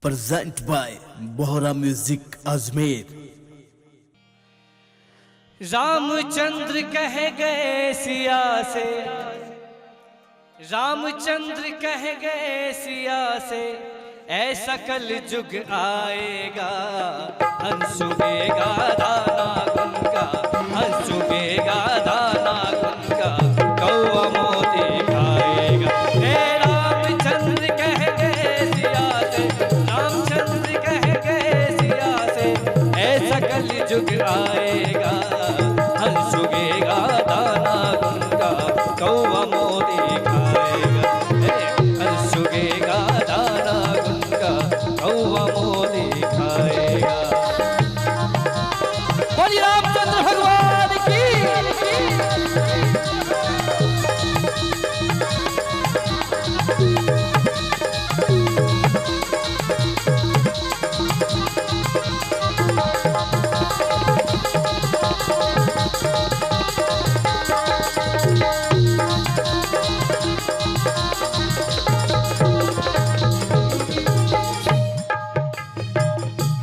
present by Bohra music Ajmer. Ramchandra कह गए सिया से, रामचंद्र कह गए सिया से, ऐसा कल जुग आएगा, हंसुगेगा दाना गुनका, हंसुगेगा दाना गुनका, कौवा मोती खाएगा। हे रामचंद्र कह गए सिया से, रामचंद्र कह गए सिया से, ऐसा कल जुग आएगा, हंसुगेगा दाना गुनका, कौवा मोती खाएगा। हंसुगेगा दाना गुनका, कौवा मोती खाएगा। बोलिए रामचंद्र भगवान की।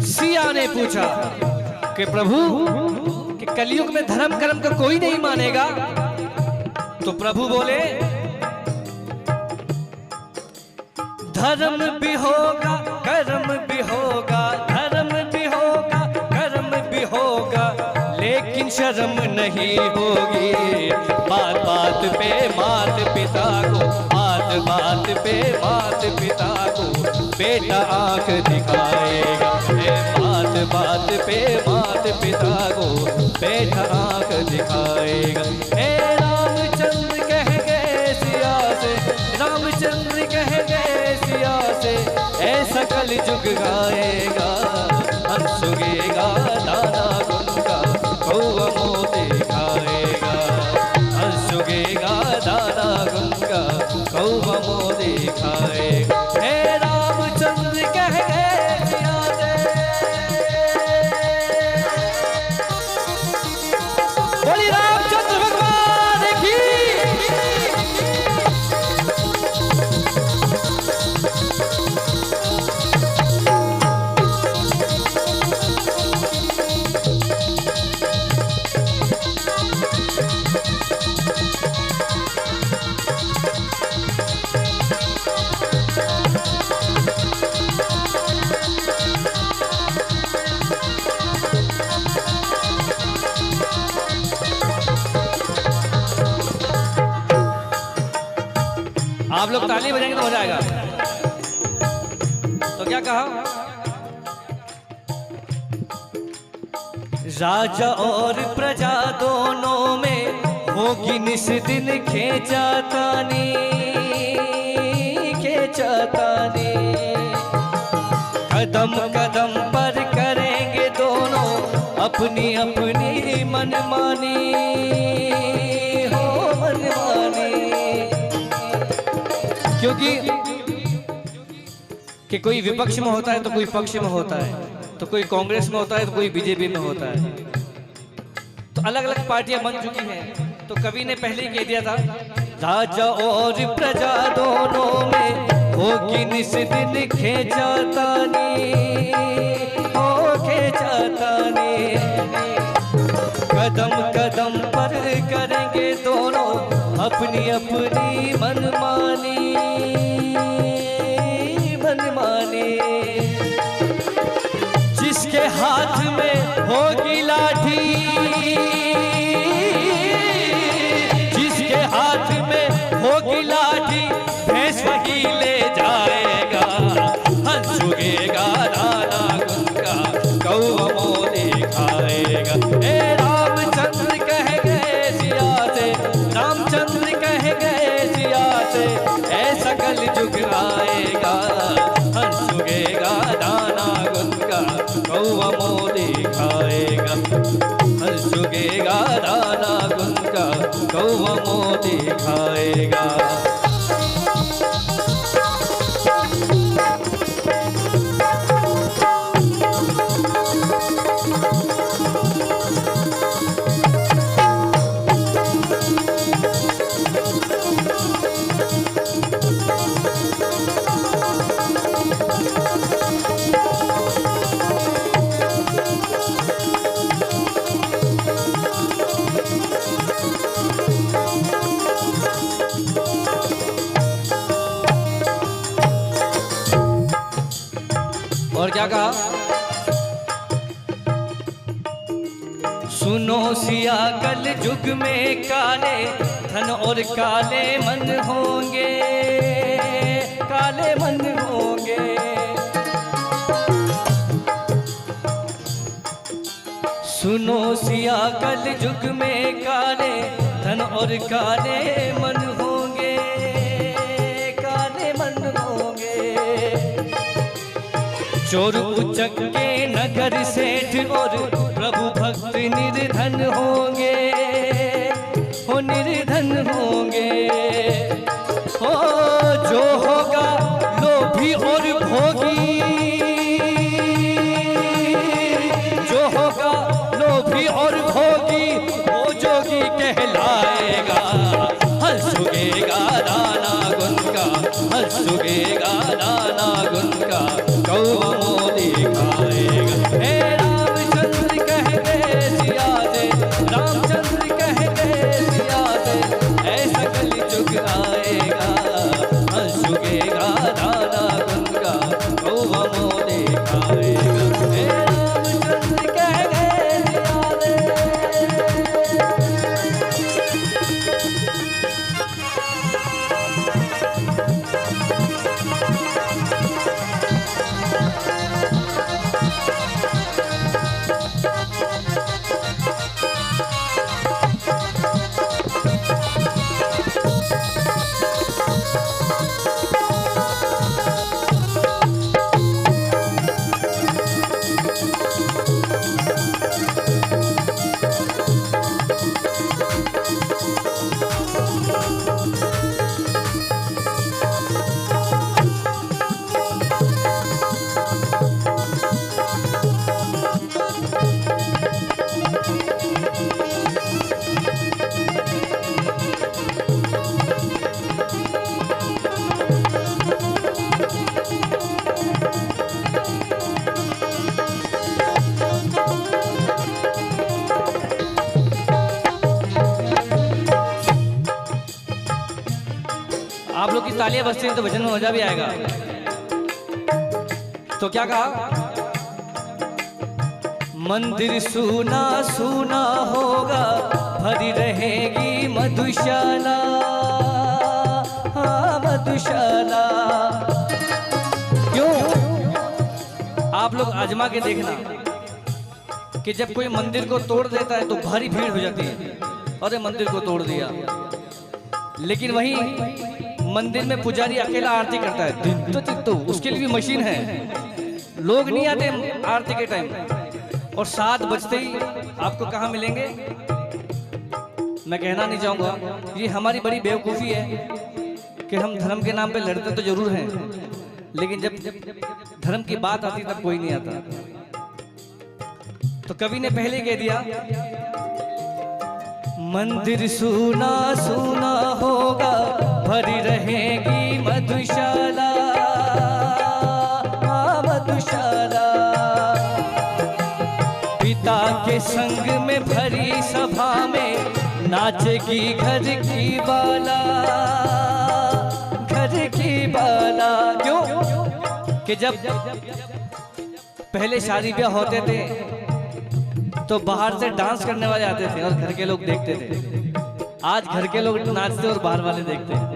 सिया ने पूछा कि प्रभु कि कलयुग में धर्म कर्म का कोई नहीं मानेगा। तो प्रभु बोले धर्म भी होगा कर्म भी होगा, धर्म भी होगा कर्म भी होगा, लेकिन शर्म नहीं होगी। बात बात पे मात पिता को, बात बात पे मात पिता को बेटा आंख दिखाएगा। बात बात पे मात पिता को बेटा आंख दिखाएगा। हे रामचंद्र कह गए सिया से, रामचंद्र कह गए सिया से, ऐसा कल जुग गाएगा, हंसुगेगा दाना गुनका, कौवा मोती खाएगा। हंसुगेगा दाना गुनका, कौवा मोती खाएगा। हे रामचंद्र कह गए सिया से, बोली रामचंद्र भगवान की। आप लोग ताली बजाएंगे तो हो जाएगा। तो क्या कहा? राजा और प्रजा दोनों में होगी निस दिन खेचातानी, खेचातानी। कदम कदम पर करेंगे दोनों अपनी अपनी मनमानी, हो मनमानी। क्योंकि कि कोई विपक्ष में होता है तो कोई पक्ष में होता है, तो कोई कांग्रेस में होता है तो कोई बीजेपी में होता है। तो अलग अलग पार्टियां बन चुकी हैं। तो कवि ने पहले ही कह दिया था राजा और प्रजा दोनों में होगी निस दिन खेचातानी, हो खेचातानी। कदम कदम पर करेंगे दोनों अपनी अपनी मनमानी, मनमानी। जिसके हाथ में होगी लाठी, जिसके हाथ में होगी लाठी, भैंस वही ले जाएगा, हंसुगेगा दाना गुनका, कौवा मोती खाएगा। हे रामचंद्र कह गए सिया से, रामचंद्र कह गए सिया से, ऐसा कल जुग आएगा, हंसुगेगा दाना गुनका, कौवा मोती खाएगा। हंसुगेगा दाना गुनका, कौवा मोती खाएगा। और क्या कहा? सुनो सिया कल युग में काले धन और काले मन होंगे, काले मन होंगे। सुनो सिया कल युग में काले धन और काले मन होंगे, काले मन होंगे। चोर उचक्के नगर सेठ और प्रभु भक्त निर्धन होंगे, हो निर्धन होंगे। हो जो होगा लोभी और भोगी, जो होगा लोभी और भोगी वो जोगी कहलाएगा। हंसुगेगा दाना गुन का, हंसुगेगा दाना गुन का, कौवा मोदी खाएगा। हे रामचंद्र कह गए सिया से, रामचंद्र कह गए सिया से, ऐसा कलयुग आएगा। हंसुगेगा दाना गुन का, कौवा मोदी खाएगा। हे रामचंद्र कह गए सिया से। आप लोग की तालियां बजती हैं तो भजन में मजा भी आएगा। तो क्या कहा? मंदिर सूना सूना होगा, भरी रहेगी मधुशाला, हाँ मधुशाला। क्यों? आप लोग आजमा के देखना कि जब कोई मंदिर को तोड़ देता है तो भारी भीड़ हो जाती है, अरे मंदिर को तोड़ दिया। लेकिन वहीं मंदिर में पुजारी अकेला आरती करता है, दिन तो उसके लिए भी मशीन है, लोग नहीं आते आरती के टाइम। और 7 बजते ही आपको कहाँ मिलेंगे? मैं कहना नहीं चाहूँगा, ये हमारी बड़ी बेवकूफ़ी है कि हम धर्म के नाम पे लड़ते तो जरूर हैं, लेकिन जब धर्म की बात आती तब कोई नहीं आता। तो कवि ने पहले कह दिया, मंदिर सूना सूना होगा, भरी रहेगी मधुशाला, मधुशाला। पिता के संग में भरी सभा में नाचेगी घर की बाला, घर की बाला। क्यों? कि जब पहले शादी ब्याह होते थे तो बाहर से डांस करने वाले आते थे और घर के लोग देखते थे। आज घर के लोग नाचते और बाहर वाले देखते हैं,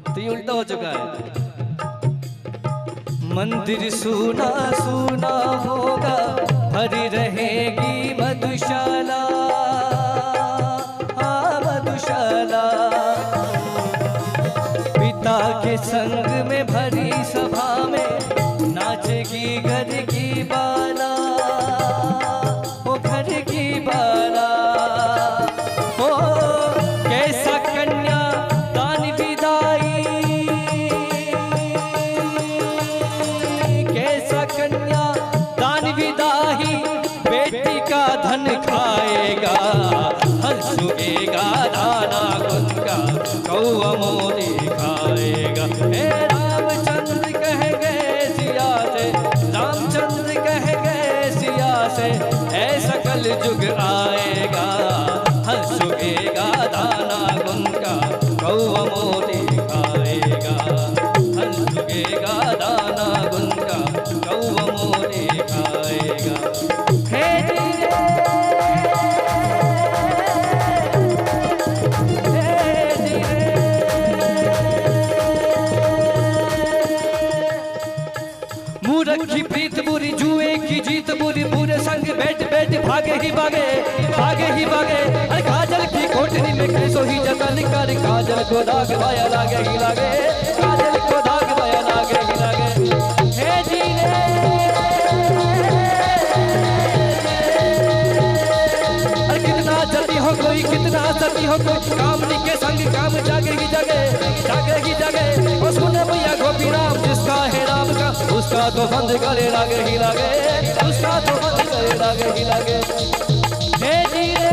तो ये उल्टा हो चुका है। मंदिर सूना सूना होगा, भरी रहेगी मधुशाला, हाँ मधुशाला। पिता के संग में भरी सभा में नाचेगी घर की बाला, वो घर की बाला। ओ कैसा कन्या दान विदाई, कैसा कन्या दान विदाई, बेटी का धन खाएगा, हंसुएगा दाना गुन का, कौवा मोदी खाएगा। हे रामचंद्र कह गए सिया से, रामचंद्र कह गए सिया से, ऐसा कलयुग आएगा, हंसुएगा दाना गुन का, कौवा मोदी खाएगा, हंसुएगा दाना गुन का, कौवा मोदी रखी प्रीत बुरी, जुए की जीत बुरी, पूरे संग बैठ बैठ भागे ही भागे, भागे ही भागे। अरे काजल की कोठरी में कैसो ही जतन कर, काजल को दाग माया लागे ही लागे, काजल को दाग माया लागे ही लागे। हे जी रे कितना जल्दी हो कोई, कितना सती हो कोई, कामनी के संग काम जागे ही जागे, जागे ही जागे। और सुने भैया गोपी राम, जिसका है राम का उसका तो बंद करे लागे ही लागे, उसका तो बंद करे लागे ही लागे। हे जी रे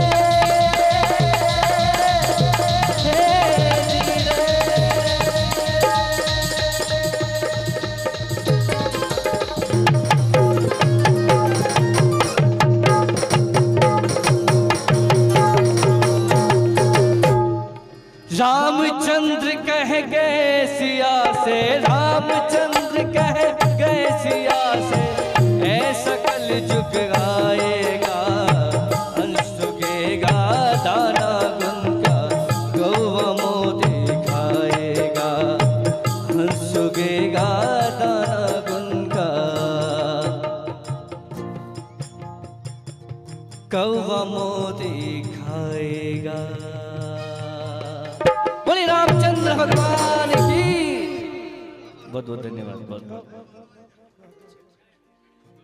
रामचंद्र कह गए सिया से, रामचंद्र कह गए सिया से, ऐसा कल जुग आएगा, हंस चुकेगा दाना गुनका, गौवा मोदी खाएगा, हंस चुकेगा दाना गुनका, कौवा मोदी खाएगा। बोले रामचंद्र भगवान की बहुत बहुत धन्यवाद। बहुत